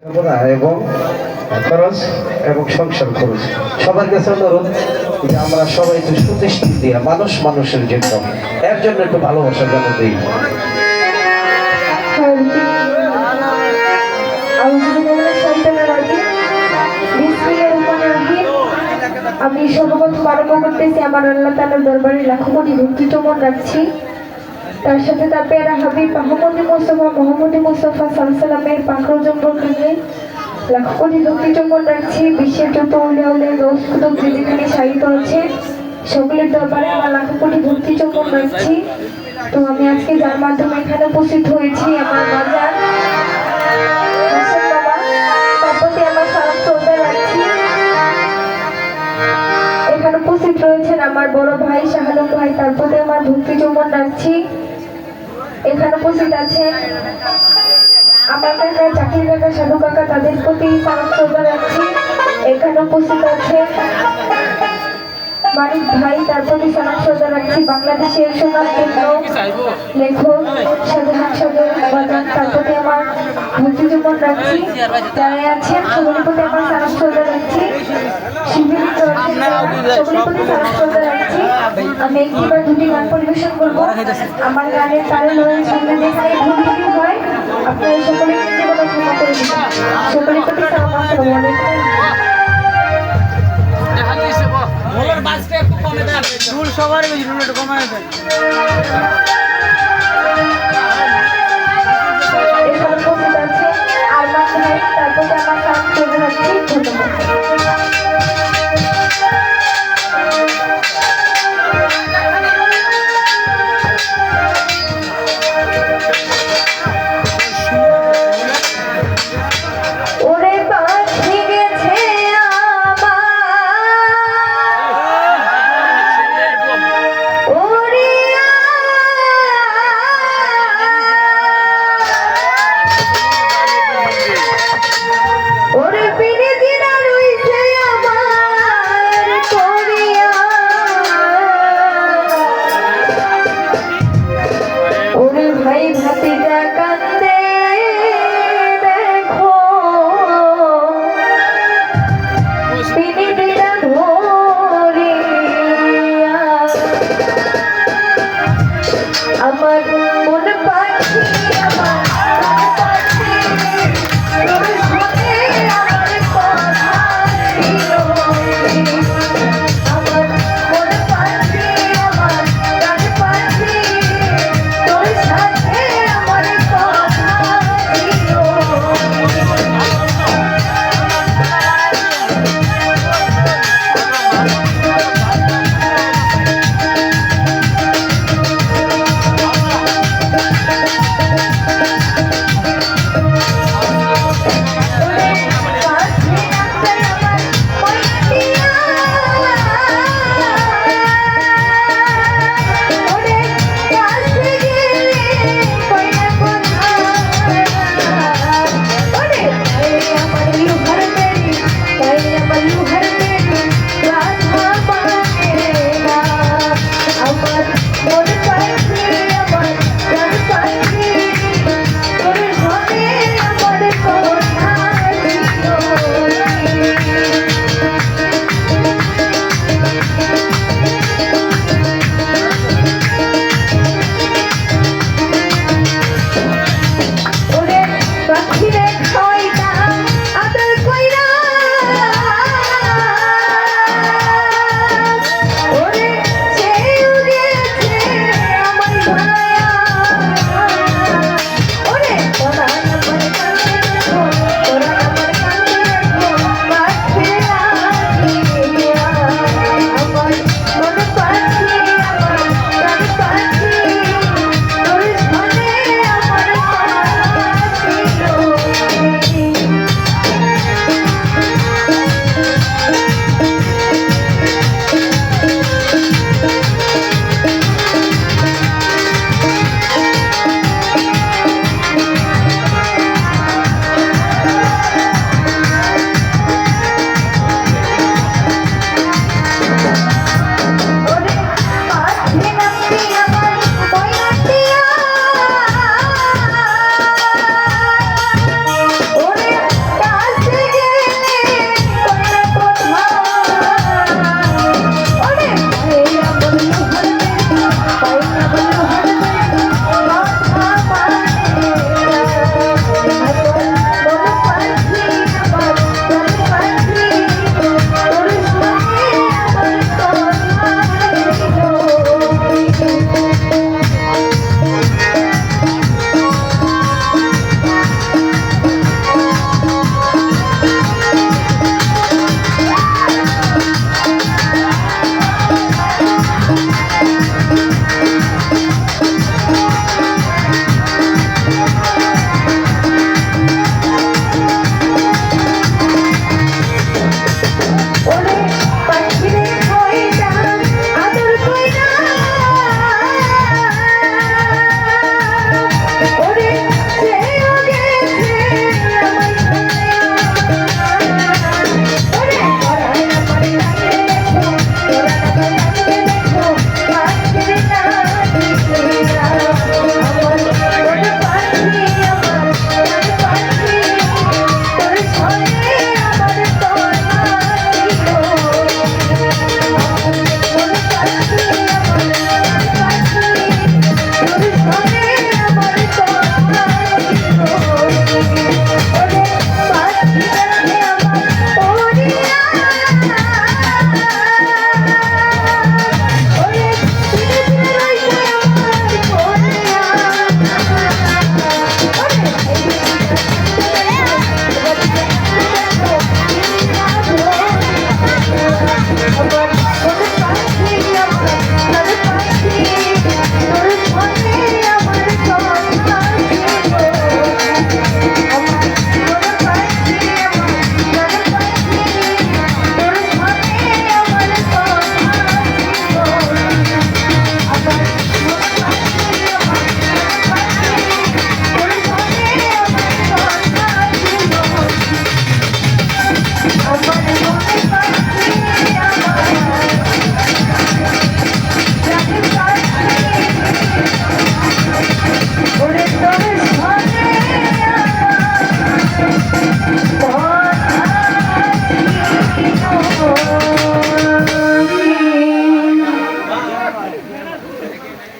এবং খরচ এবং সংসার খরচ সবার কাছে অনুরোধ যে আমরা সবাই একটু সুদৃষ্টি দিয়ে মানুষ মানুষের জন্য এর জন্য একটু ভালোবাসা যেন দিই। আমি সর্বপ্রথম আরম্ভ করতেছি আমার আল্লাহ তাআলার দরবারে লাখো কোটি ভক্তি চমন রাখছি। তার সাথে তার পেয়ারা হাবিব মোহাম্মদ মুস্তাফা সাল্লামের পাখরজন বরকতে লাখো কোটি ভক্তি চমন রাখছি। বিশ্বের যত উলিয়া উলিয়া গৌস কুতুব যেখানে সাহিত্য আছে সকলের দরবারে আমার লাখো কোটি ভক্তি চমন রাখছি। তো আমি আজকে যার মাধ্যমে এখানে উপস্থিত হয়েছি আমার বাজার তার প্রতি আমার সালাম শ্রদ্ধা রাখছি। এখানে উপস্থিত রয়েছেন আমার বড় ভাই শাহালম ভাই, তার প্রতি আমার ভক্তি চমন রাখছি। এখানে উপস্থিত আছেন আমার কাকা চাকরি কাকা সাধু কাকা, তাদের প্রতি সালাম শ্রদ্ধা রাখছি। এখানে উপস্থিত আছে মানিক ভাই, তার প্রতি সালাম শ্রদ্ধা রাখছি। বাংলাদেশের সুনামধন্য লেখক শাহজাহান সাগর বাজার, তার প্রতি আমার ভক্তি চমন রাখছি। যারা আছেন সকলের প্রতি আমার সালাম শ্রদ্ধা রাখছি। শিবিরিত সকলের প্রতি সালাম শ্রদ্ধা রাখছি। আমি একটি বা দুটি গান পরিবেশন করবো। আমার গানের তালে লয়ের সঙ্গে যেখানে ভুল ত্রুটি হয় আপনারা সকলে নিজে কোনো ক্ষমা করে দিবেন। সকলের প্রতি সালাম। আসসালামু আলাইকুম। বলার বাসটা একটু কমে দেন, রুল সবার বেশি, রুল একটু কমায় দেন। এখানে উপস্থিত আছে আরমান ভাই, তারপরে আমার সালাম চলে যাচ্ছি। ধন্যবাদ।